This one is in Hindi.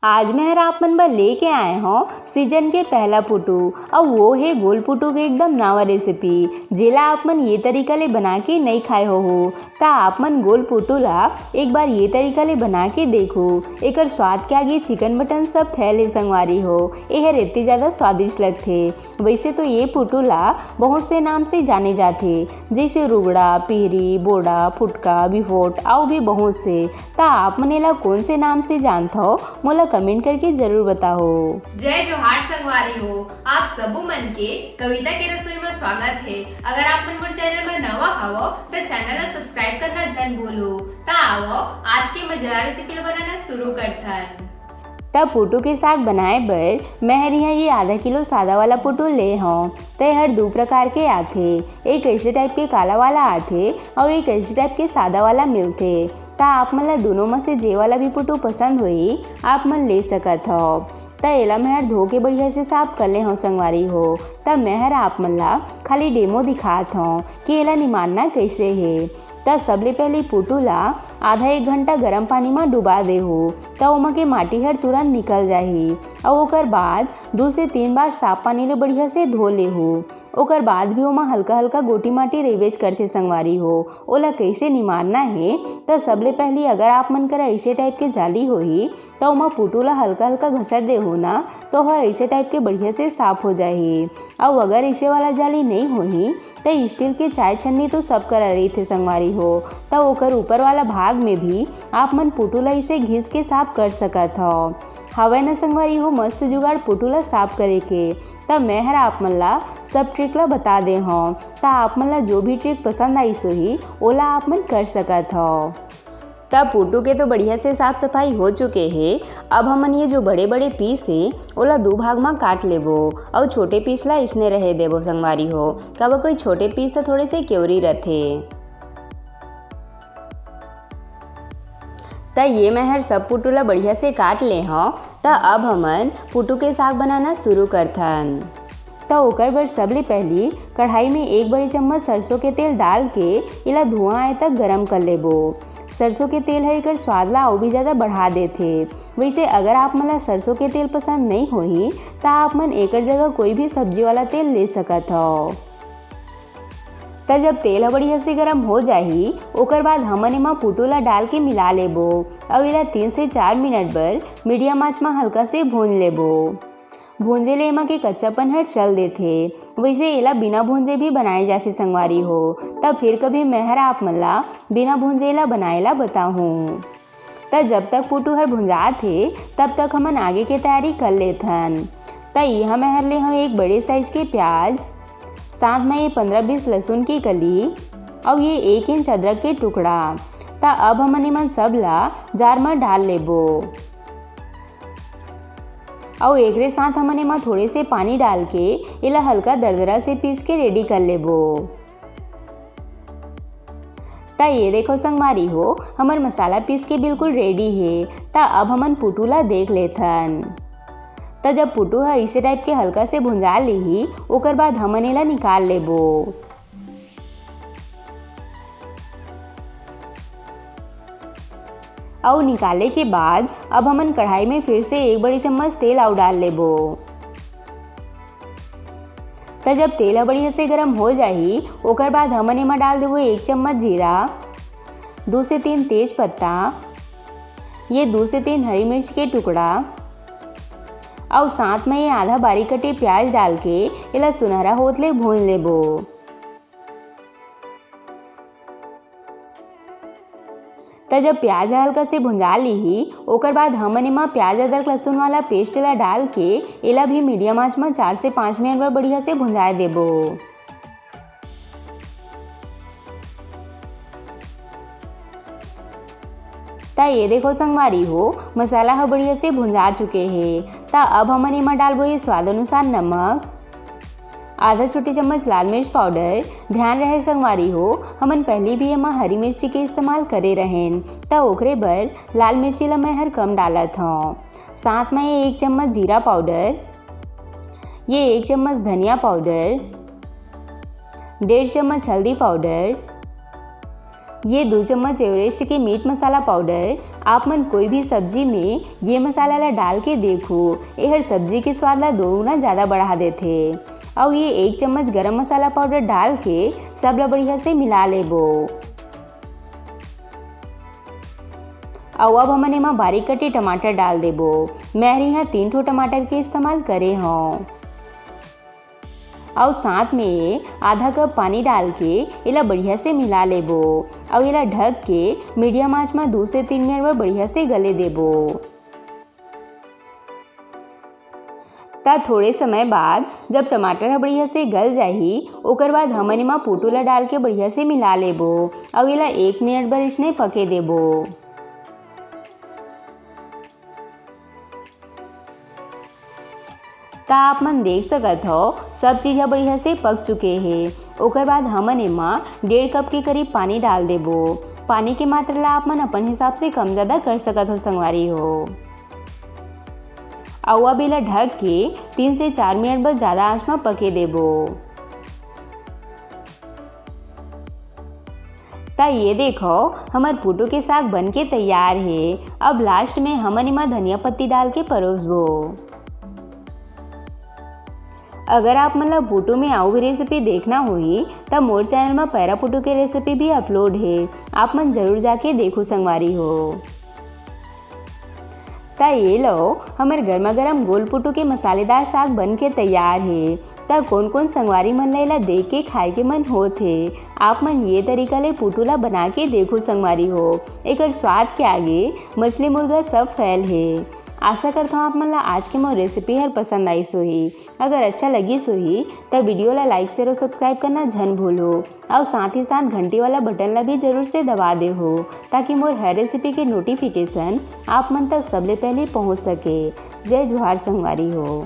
आज मैं आप मन बर लेके आए हो सीजन के पहला पुटू और वो है गोल पुटू के एकदम नवा रेसिपी जेला आप मन ये तरीका ले बना के नहीं खाए हो ता आप मन गोल पुटू ला एक बार ये तरीका ले बना के देखो। एकर स्वाद के आगे चिकन मटन सब फैले संगवारी हो यह इतनी ज़्यादा स्वादिष्ट लगते। वैसे तो ये पुटू ला बहुत से नाम से जाने जाते जैसे रुगड़ा, पिहरी, बोड़ा, फुटका, बिफोट और भी बहुत से। ता आप मने ला कौन से नाम से जानता हो मोला कमेंट करके जरूर बताओ। जय जोहार संगवारी हो आप सबो मन के कविता के रसोई में स्वागत है। अगर आप मन मोर चैनल में नवा हवो तो चैनल ला सब्सक्राइब करना जन भूलो। ता आओ आज के मजेदार रेसिपी बनाना शुरू करथन। तब पुटू के साग बनाए बर मैं यहाँ ये आधा किलो सादा वाला पुटू ले हूँ। तो हर दो प्रकार के आथे, एक ऐसे टाइप के काला वाला आथे और एक ऐसे टाइप के सादा वाला मिलते। ता आप मन ला दोनों में से जे वाला भी पुटू पसंद होई आप मन ले सकत हो। त एला मैं धो के बढ़िया से साफ कर ले हूँ संगवारी हो। तब मैं आप मन ला खाली डेमो दिखात हूँ कि एला निमारना कैसे है। त सबले पहले पुटू ला आधा एक घंटा गर्म पानी में डुबा दे हो त ओमा के माटी हर तुरंत निकल जाही और ओकर बाद 2 से 3 बार साफ पानी ले बढ़िया से धो ले हो। ओकर बाद भी ओमा हल्का हल्का गोटी माटी रेवेज करते संगवारी हो। ओला कैसे निमारना है त सबले पहले अगर आप मन करा ऐसे टाइप के जाली होही तो ओमा पुटू ला हल्का हल्का घसर दे हो ना तो हर ऐसे टाइप के बढ़िया से साफ हो जाही। और अगर ऐसे वाला जाली नहीं होही तो स्टील के चाय छन्नी तो सब करा रही थे संगवारी हो तब ओकर ऊपर वाला भाग में भी आप मन पुटू ला इसे घिस के साफ कर सकत हो। हवे न संगवारी हो मस्त जुगाड़ पुटू ला साफ करे के। तब मैं आप मन ला सब ट्रिक ला बता दे हूँ ता आप मन ला जो भी ट्रिक पसंद आई सोही ओला आप मन कर सकत हो। तब पुटू के तो बढ़िया से साफ सफाई हो चुके हैं। अब हमन ये जो बड़े बड़े पीस है ओला 2 भाग में काट लेबो और छोटे पीस ला इसने रहे देबो संगवारी हो। कब कोई छोटे पीस से थोड़े से क्योरी रहते। त ये मैं हर सब पुटू ला बढ़िया से काट ले हूँ। त अब हमन पुटू के साग बनाना शुरू करथन। त ओकर बर सबले पहली कढ़ाई में 1 बड़ी चम्मच सरसों के तेल डाल के इला धुआं आए तक गरम कर लेबो। सरसों के तेल है एकर स्वाद ला और भी ज़्यादा बढ़ा देथे। वैसे अगर आप मन ला सरसों के तेल पसंद नहीं होही त आप मन एकर जगह कोई भी सब्जी वाला तेल ले सकत हो। त जब तेल बढ़िया से गर्म हो जाही ओकर बाद हमन एमा पुटू ला डाल के मिला लेबो और इला 3 से 4 मिनट बर मीडियम आंच में हल्का से भून लेबो। भूंजे ले एमा के कच्चापन हट चल देथे। वैसे एला बिना भूंजे भी बनाए जाथे संगवारी हो। तब फिर कभी मैं आप मन ला बिना भूंजे ला बनाएला बताहूँ। तब जब तक पुटू हर भुंजात थे तब तक हमन आगे के तैयारी कर लेथन। त यहाँ मैं ले हूँ एक बड़े साइज के प्याज, साथ में ये 15-20 लहसुन की कली और ये 1 इंच अदरक के टुकड़ा। ता अब हमन एमन सब ला जार में डाल लेबो और एकरे साथ हमन एमा थोड़े से पानी डाल के इला हल्का दरदरा से पीस के रेडी कर लेबो। ता ये देखो संगवारी हो हमर मसाला पीस के बिल्कुल रेडी है। ता अब हमन पुटू ला देख लेथन। त जब पुटू है इसे टाइप के हल्का से भुंजा ली ओकर बाद हमन एला निकाल लेबो। और निकाले के बाद अब हमन कढ़ाई में फिर से 1 बड़ी चम्मच तेल और डाल लेबो। त जब तेल बढ़िया से गर्म हो जाही ओकर बाद हमन एमा डाल देबो 1 चम्मच जीरा, 2 से 3 तेज पत्ता, ये 2 से 3 हरी मिर्च के टुकड़ा और साथ में ये आधा बारीक कटे प्याज डाल के इला सुनहरा होत ले भून लेबो। त जब प्याज हल्का से भुंजा ली ओकर बाद हमन एमा प्याज अदरक लहसुन वाला पेस्ट ला डाल के इला भी मीडियम आंच में 4 से 5 मिनट बर बढ़िया से भुंजाए देबो। ता ये देखो संगवारी हो मसाला ह बढ़िया से भुंजा चुके हैं। ता अब हमन एमा डालबो ये स्वाद अनुसार नमक, आधा छोटी चम्मच लाल मिर्च पाउडर। ध्यान रहे संगवारी हो हमन पहले भी एमा हरी मिर्ची के इस्तेमाल करे रहें ता ओकरे बर लाल मिर्ची ला मैं हर कम डालत हूँ। साथ में ये 1 चम्मच जीरा पाउडर, ये 1 चम्मच धनिया पाउडर, 1.5 चम्मच हल्दी पाउडर, ये 2 चम्मच एवरेस्ट के मीट मसाला पाउडर आप मन कोई भी सब्जी में ये मसाला ला डाल के देखो, ये हर सब्जी के स्वाद ला 2 गुना ज़्यादा बढ़ा देथे। और ये 1 चम्मच गरम मसाला पाउडर डाल के सब ला बढ़िया से मिला लेबो। अब हमन एमा बारीक कटे टमाटर डाल देबो। मैं यहाँ 3 ठो टमाटर के इस्तेमाल करे हूँ। और साथ में आधा कप पानी डाल के इला बढ़िया से मिला लेबो। और इला ढक के मीडियम आंच में 2 से 3 मिनट में बढ़िया से गले देबो। ता थोड़े समय बाद जब टमाटर बढ़िया से गल जाही, ओकर बाद हमन एमा पोटू ला डाल के बढ़िया से मिला लेबो। और इला 1 मिनट बर इसने पके देबो। ता आप मन देख सकत हो सब चीज़ बढ़िया से पक चुके हैं। ओकर बाद हमन एमा 1.5 कप के करीब पानी डाल देबो। पानी के मात्रा ला आप मन अपन हिसाब से कम ज़्यादा कर सकत हो संगवारी हो। और अब इला ढक के 3 से 4 मिनट बर ज़्यादा आंच में पके देबो। ता ये देखो हमार पुटू के साग बन के तैयार है। अब लास्ट में हमन एमा धनिया पत्ती डाल के परोसबो। अगर आप मतलब पुटू में आऊ भी रेसिपी देखना होही तब मोर चैनल में पैरा पुटू के रेसिपी भी अपलोड है, आप मन जरूर जाके देखो संगवारी हो। ता ये लो हमारे गर्मा गर्म गोल पुटू के मसालेदार साग बन के तैयार है। ता कौन कौन संगवारी मन ला देख के खाए के मन होथे, आप मन ये तरीका ले पुटू ला बना के देखो संगवारी हो। एकर स्वाद के आगे मछली मुर्गा सब फैल है। आशा करता हूँ आप मन ला आज के मोर रेसिपी हर पसंद आई सोही। अगर अच्छा लगी सोही तब वीडियो ला लाइक शेयर और सब्सक्राइब करना झन भूलो। और साथ ही साथ घंटी वाला बटन ला भी जरूर से दबा दे हो, ताकि मोर हर रेसिपी के नोटिफिकेशन आप मन तक सबले पहले पहुँच सके। जय जोहार संगवारी हो।